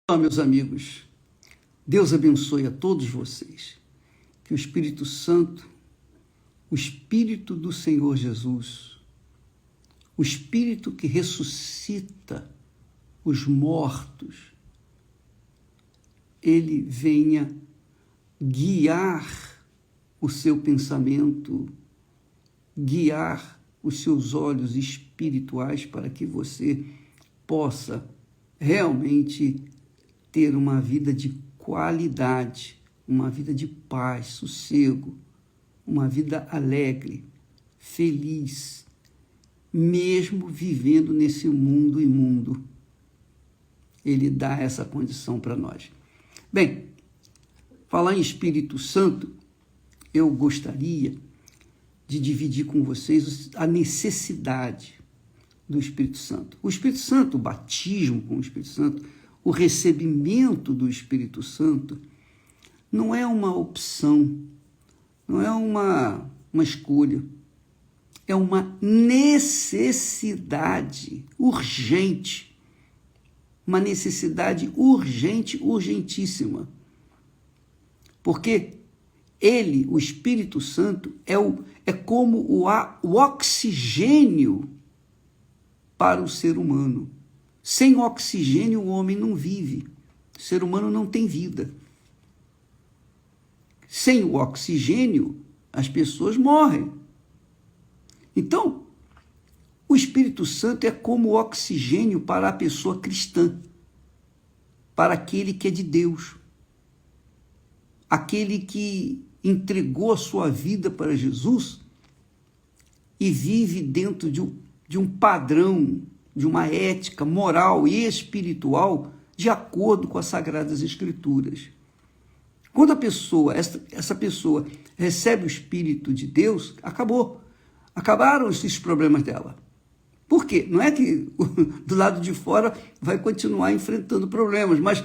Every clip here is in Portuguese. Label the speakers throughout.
Speaker 1: Olá, meus amigos, Deus abençoe a todos vocês, que o Espírito Santo, o Espírito do Senhor Jesus, o Espírito que ressuscita os mortos, ele venha guiar o seu pensamento, guiar os seus olhos espirituais para que você possa realmente ter uma vida de qualidade, uma vida de paz, sossego, uma vida alegre, feliz, mesmo vivendo nesse mundo imundo. Ele dá essa condição para nós. Bem, falar em Espírito Santo, eu gostaria de dividir com vocês a necessidade do Espírito Santo. O Espírito Santo, o batismo com o Espírito Santo, o recebimento do Espírito Santo não é uma opção, não é uma escolha, é uma necessidade urgente, uma necessidade urgente, urgentíssima. Porque ele, o Espírito Santo, é como o oxigênio para o ser humano. Sem oxigênio, o homem não vive. O ser humano não tem vida. Sem o oxigênio, as pessoas morrem. Então, o Espírito Santo é como o oxigênio para a pessoa cristã, para aquele que é de Deus, aquele que entregou a sua vida para Jesus e vive dentro de um padrão, de uma ética moral e espiritual de acordo com as Sagradas Escrituras. Quando essa pessoa recebe o Espírito de Deus, acabaram esses problemas dela. Por quê? Não é que do lado de fora vai continuar enfrentando problemas, mas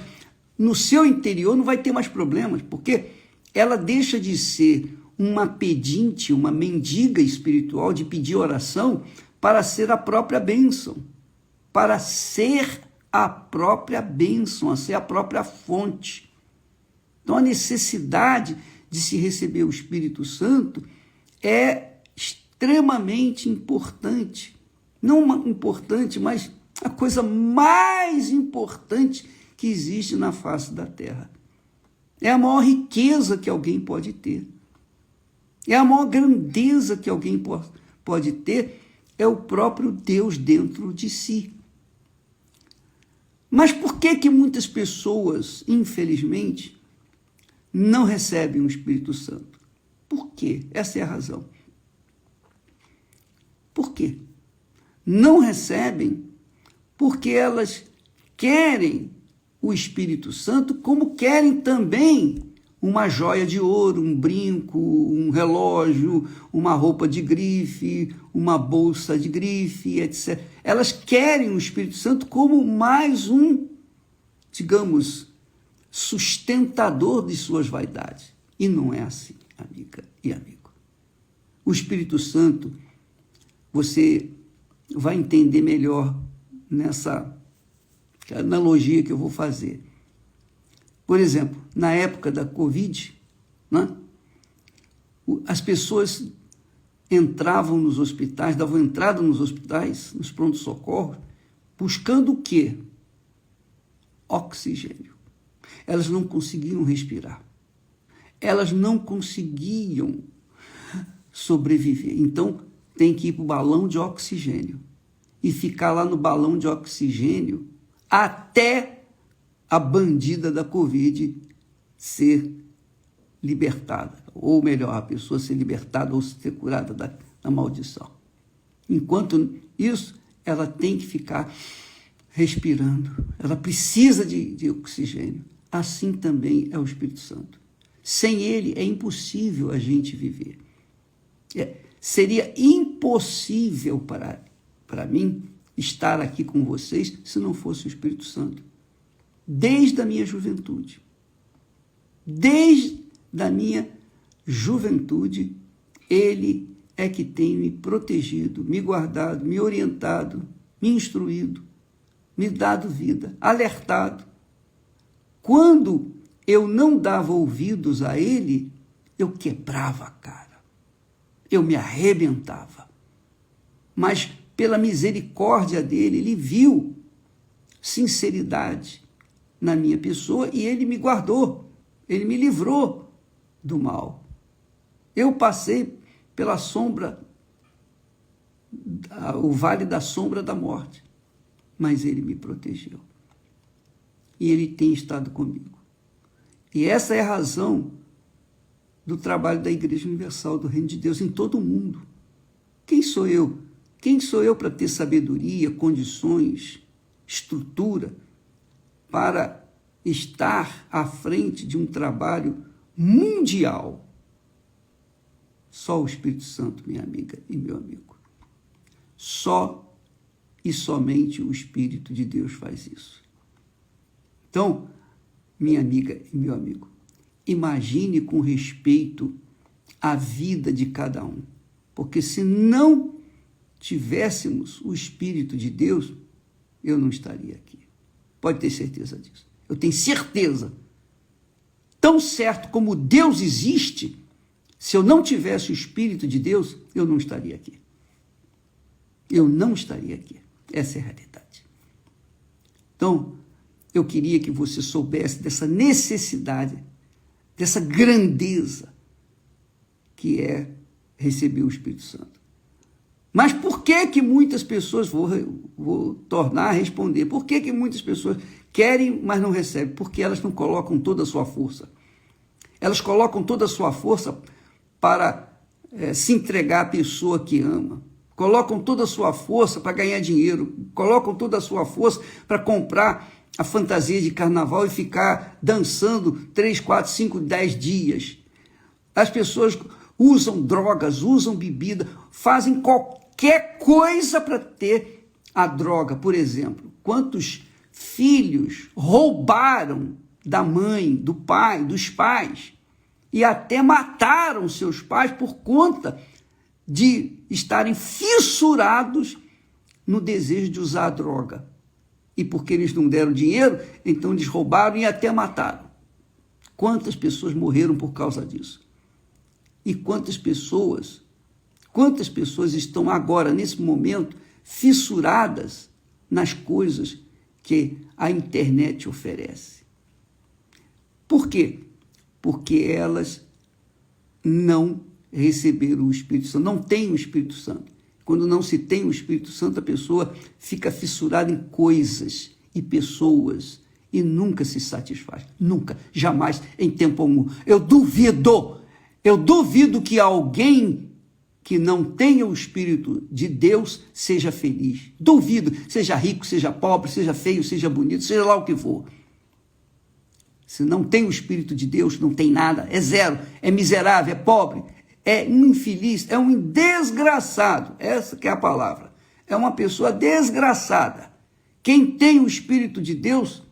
Speaker 1: no seu interior não vai ter mais problemas, porque ela deixa de ser uma pedinte, uma mendiga espiritual de pedir oração para ser a própria bênção, para ser a própria bênção, a ser a própria fonte. Então, a necessidade de se receber o Espírito Santo é extremamente importante. Não importante, mas a coisa mais importante que existe na face da terra. É a maior riqueza que alguém pode ter. É a maior grandeza que alguém pode ter, é o próprio Deus dentro de si. Mas por que muitas pessoas, infelizmente, não recebem o Espírito Santo? Por quê? Essa é a razão. Por quê? Não recebem porque elas querem o Espírito Santo como querem também uma joia de ouro, um brinco, um relógio, uma roupa de grife, uma bolsa de grife, etc. Elas querem o Espírito Santo como mais um, digamos, sustentador de suas vaidades. E não é assim, amiga e amigo. O Espírito Santo, você vai entender melhor nessa analogia que eu vou fazer. Por exemplo, na época da Covid, né, as pessoas entravam nos hospitais, davam entrada nos hospitais, nos prontos-socorros, buscando o quê? Oxigênio. Elas não conseguiam respirar. Elas não conseguiam sobreviver. Então, tem que ir para o balão de oxigênio e ficar lá no balão de oxigênio até a bandida da Covid ser libertada, ou melhor, a pessoa ser libertada ou ser curada da maldição. Enquanto isso, ela tem que ficar respirando, ela precisa de oxigênio. Assim também é o Espírito Santo. Sem ele é impossível a gente viver. Seria impossível para mim estar aqui com vocês se não fosse o Espírito Santo. Desde a minha juventude. Desde a minha juventude, ele é que tem me protegido, me guardado, me orientado, me instruído, me dado vida, alertado quando eu não dava ouvidos a ele, eu quebrava a cara, eu me arrebentava. Mas pela misericórdia dele, ele viu sinceridade na minha pessoa e ele me guardou, ele me livrou do mal. Eu passei pela sombra, o vale da sombra da morte, mas ele me protegeu. E ele tem estado comigo. E essa é a razão do trabalho da Igreja Universal do Reino de Deus em todo o mundo. Quem sou eu? Quem sou eu para ter sabedoria, condições, estrutura para estar à frente de um trabalho mundial? Só o Espírito Santo, minha amiga e meu amigo. Só e somente o Espírito de Deus faz isso. Então, minha amiga e meu amigo, imagine com respeito a vida de cada um, porque se não tivéssemos o Espírito de Deus, eu não estaria aqui. Pode ter certeza disso. Eu tenho certeza. Tão certo como Deus existe, se eu não tivesse o Espírito de Deus, eu não estaria aqui. Eu não estaria aqui. Essa é a realidade. Então, eu queria que você soubesse dessa necessidade, dessa grandeza que é receber o Espírito Santo. Mas por que muitas pessoas, vou tornar a responder, por que muitas pessoas querem, mas não recebem? Porque elas não colocam toda a sua força. Elas colocam toda a sua força para se entregar à pessoa que ama. Colocam toda a sua força para ganhar dinheiro. Colocam toda a sua força para comprar a fantasia de carnaval e ficar dançando 3, 4, 5, 10 dias. As pessoas usam drogas, usam bebida, fazem qualquer coisa para ter a droga. Por exemplo, quantos filhos roubaram da mãe, do pai, dos pais e até mataram seus pais por conta de estarem fissurados no desejo de usar a droga. E porque eles não deram dinheiro, então eles roubaram e até mataram. Quantas pessoas morreram por causa disso? E quantas pessoas estão agora, nesse momento, fissuradas nas coisas que a internet oferece? Por quê? Porque elas não receberam o Espírito Santo, não têm o Espírito Santo. Quando não se tem o Espírito Santo, a pessoa fica fissurada em coisas e pessoas e nunca se satisfaz. Nunca, jamais, em tempo algum. Eu duvido que alguém que não tenha o Espírito de Deus seja feliz. Duvido, seja rico, seja pobre, seja feio, seja bonito, seja lá o que for. Se não tem o Espírito de Deus, não tem nada, é zero, é miserável, é pobre, é um infeliz, é um desgraçado. Essa que é a palavra. É uma pessoa desgraçada. Quem tem o Espírito de Deus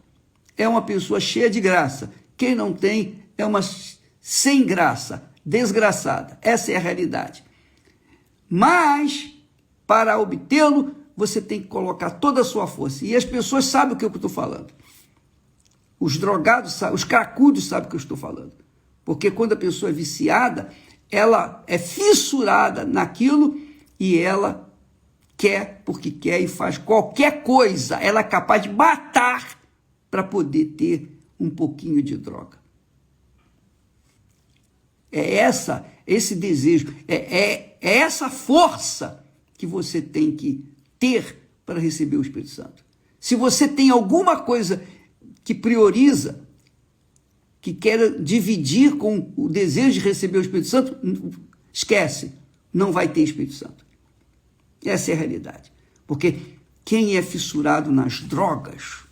Speaker 1: é uma pessoa cheia de graça. Quem não tem é uma sem graça, desgraçada. Essa é a realidade. Mas, para obtê-lo, você tem que colocar toda a sua força. E as pessoas sabem o que eu estou falando. Os drogados sabem, os cracudos sabem o que eu estou falando. Porque quando a pessoa é viciada, ela é fissurada naquilo e ela quer porque quer e faz qualquer coisa. Ela é capaz de matar para poder ter um pouquinho de droga. É esse desejo, é essa força que você tem que ter para receber o Espírito Santo. Se você tem alguma coisa que prioriza, que quer dividir com o desejo de receber o Espírito Santo, esquece, não vai ter Espírito Santo. Essa é a realidade. Porque quem é fissurado nas drogas,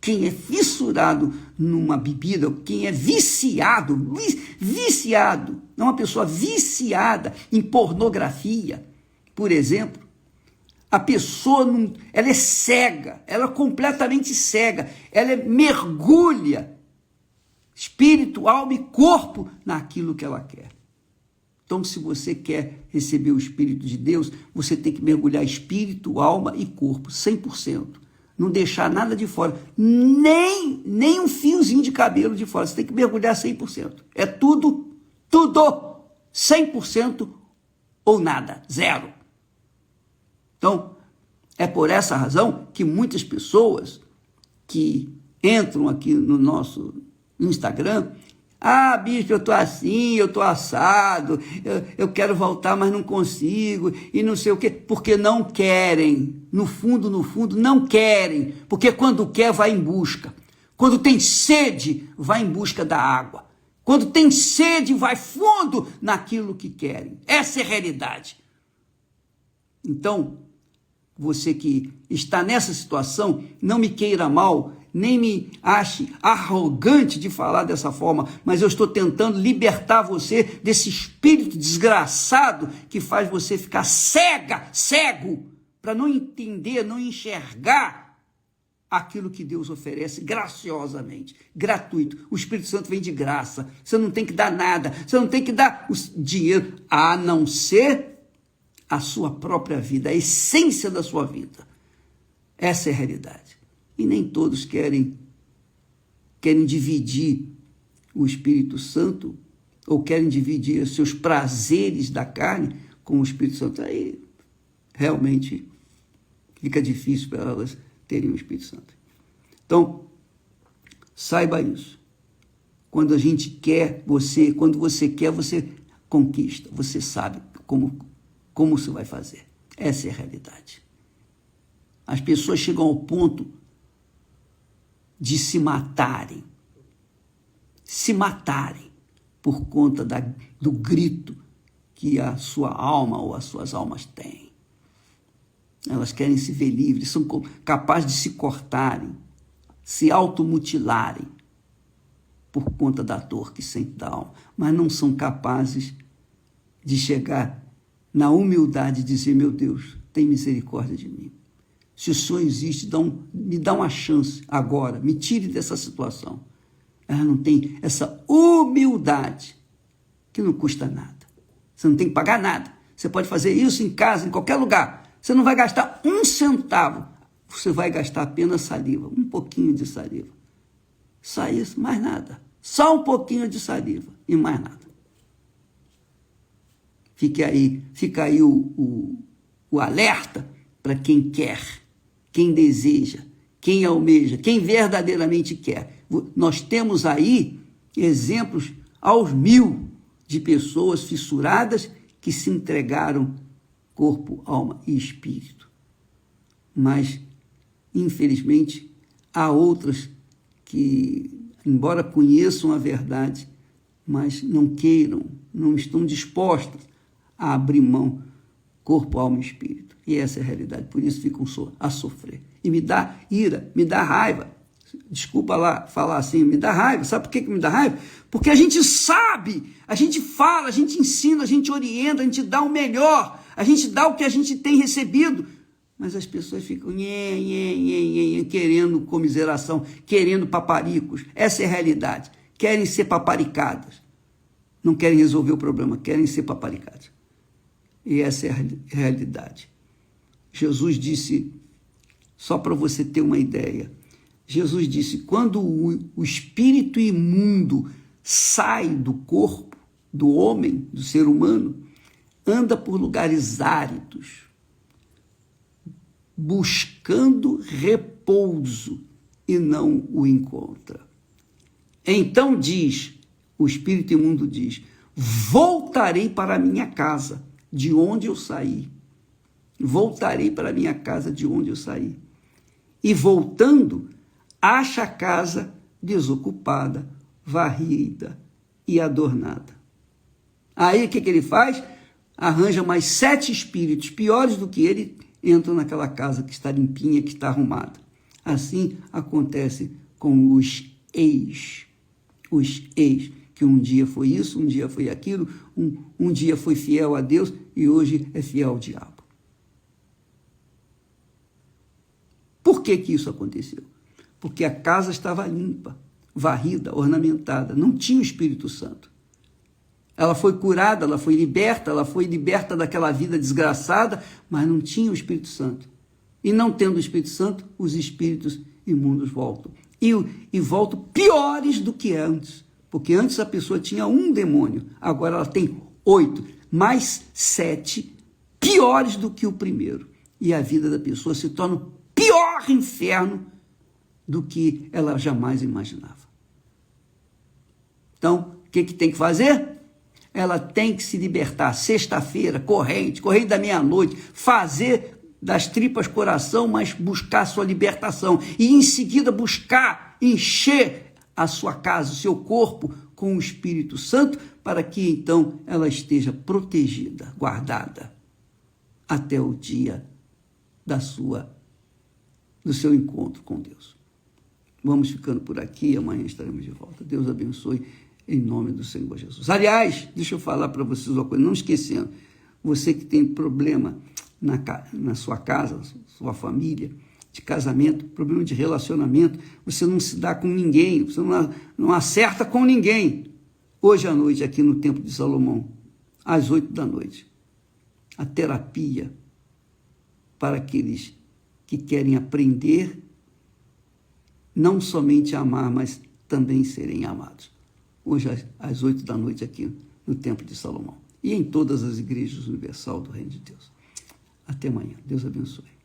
Speaker 1: quem é fissurado numa bebida, quem é viciado, é uma pessoa viciada em pornografia, por exemplo, a pessoa ela é cega, ela é completamente cega, ela mergulha espírito, alma e corpo naquilo que ela quer. Então, se você quer receber o Espírito de Deus, você tem que mergulhar espírito, alma e corpo, 100%. não deixar nada de fora, nem um fiozinho de cabelo de fora. Você tem que mergulhar 100%. É tudo, 100% ou nada, zero. Então, é por essa razão que muitas pessoas que entram aqui no nosso Instagram, bispo, eu estou assim, eu estou assado, eu quero voltar, mas não consigo, e não sei o quê, porque não querem, no fundo, não querem, porque quando quer, vai em busca. Quando tem sede, vai em busca da água. Quando tem sede, vai fundo naquilo que querem. Essa é a realidade. Então, você que está nessa situação, não me queira mal, nem me ache arrogante de falar dessa forma, mas eu estou tentando libertar você desse espírito desgraçado que faz você ficar cego, para não entender, não enxergar aquilo que Deus oferece graciosamente, gratuito. O Espírito Santo vem de graça, você não tem que dar nada, você não tem que dar o dinheiro, a não ser a sua própria vida, a essência da sua vida. Essa é a realidade. E nem todos querem dividir o Espírito Santo ou querem dividir os seus prazeres da carne com o Espírito Santo. Aí realmente fica difícil para elas terem o Espírito Santo. Então, saiba isso. Quando a gente quer, quando você quer, você conquista. Você sabe como você vai fazer. Essa é a realidade. As pessoas chegam ao ponto de se matarem por conta do grito que a sua alma ou as suas almas têm. Elas querem se ver livres, são capazes de se cortarem, se automutilarem por conta da dor que sentem da alma, mas não são capazes de chegar na humildade e dizer: meu Deus, tem misericórdia de mim. Se o Senhor existe, me dá uma chance agora, me tire dessa situação. Ela não tem essa humildade, que não custa nada. Você não tem que pagar nada. Você pode fazer isso em casa, em qualquer lugar. Você não vai gastar um centavo. Você vai gastar apenas saliva, um pouquinho de saliva. Só isso, mais nada. Só um pouquinho de saliva e mais nada. Fica aí o alerta para quem quer, quem deseja, quem almeja, quem verdadeiramente quer. Nós temos aí exemplos aos 1000 de pessoas fissuradas que se entregaram corpo, alma e espírito. Mas, infelizmente, há outras que, embora conheçam a verdade, mas não queiram, não estão dispostas a abrir mão corpo, alma e espírito. E essa é a realidade, por isso ficam a sofrer. E me dá ira, me dá raiva. Desculpa lá falar assim, me dá raiva. Sabe por que me dá raiva? Porque a gente sabe, a gente fala, a gente ensina, a gente orienta, a gente dá o melhor, a gente dá o que a gente tem recebido, mas as pessoas ficam querendo comiseração, querendo paparicos. Essa é a realidade. Querem ser paparicadas. Não querem resolver o problema, querem ser paparicadas. E essa é a realidade. Jesus disse, só para você ter uma ideia, Jesus disse, quando o espírito imundo sai do corpo do homem, do ser humano, anda por lugares áridos, buscando repouso e não o encontra. Então o espírito imundo diz, voltarei para a minha casa, de onde eu saí. Voltarei para a minha casa de onde eu saí. E voltando, acha a casa desocupada, varrida e adornada. Aí o que ele faz? Arranja mais 7 espíritos piores do que ele, entram naquela casa que está limpinha, que está arrumada. Assim acontece com os ex, que um dia foi isso, um dia foi aquilo, um dia foi fiel a Deus e hoje é fiel ao diabo. Por que isso aconteceu? Porque a casa estava limpa, varrida, ornamentada, não tinha o Espírito Santo. Ela foi curada, ela foi liberta daquela vida desgraçada, mas não tinha o Espírito Santo. E não tendo o Espírito Santo, os espíritos imundos voltam. E voltam piores do que antes. Porque antes a pessoa tinha um demônio, agora ela tem 8, mais 7 piores do que o primeiro. E a vida da pessoa se torna o pior inferno do que ela jamais imaginava. Então, o que tem que fazer? Ela tem que se libertar. Sexta-feira, corrente da meia-noite, fazer das tripas coração, mas buscar sua libertação. E em seguida buscar encher a sua casa, o seu corpo com o Espírito Santo, para que então ela esteja protegida, guardada, até o dia do seu encontro com Deus. Vamos ficando por aqui, amanhã estaremos de volta. Deus abençoe em nome do Senhor Jesus. Aliás, deixa eu falar para vocês uma coisa, não esquecendo, você que tem problema na sua casa, sua família, de casamento, problema de relacionamento, você não se dá com ninguém, você não acerta com ninguém. Hoje à noite, aqui no Templo de Salomão, às 8 da noite, a terapia para aqueles que querem aprender não somente a amar, mas também serem amados. Hoje às 8 da noite aqui no Templo de Salomão e em todas as igrejas universal do Reino de Deus. Até amanhã. Deus abençoe.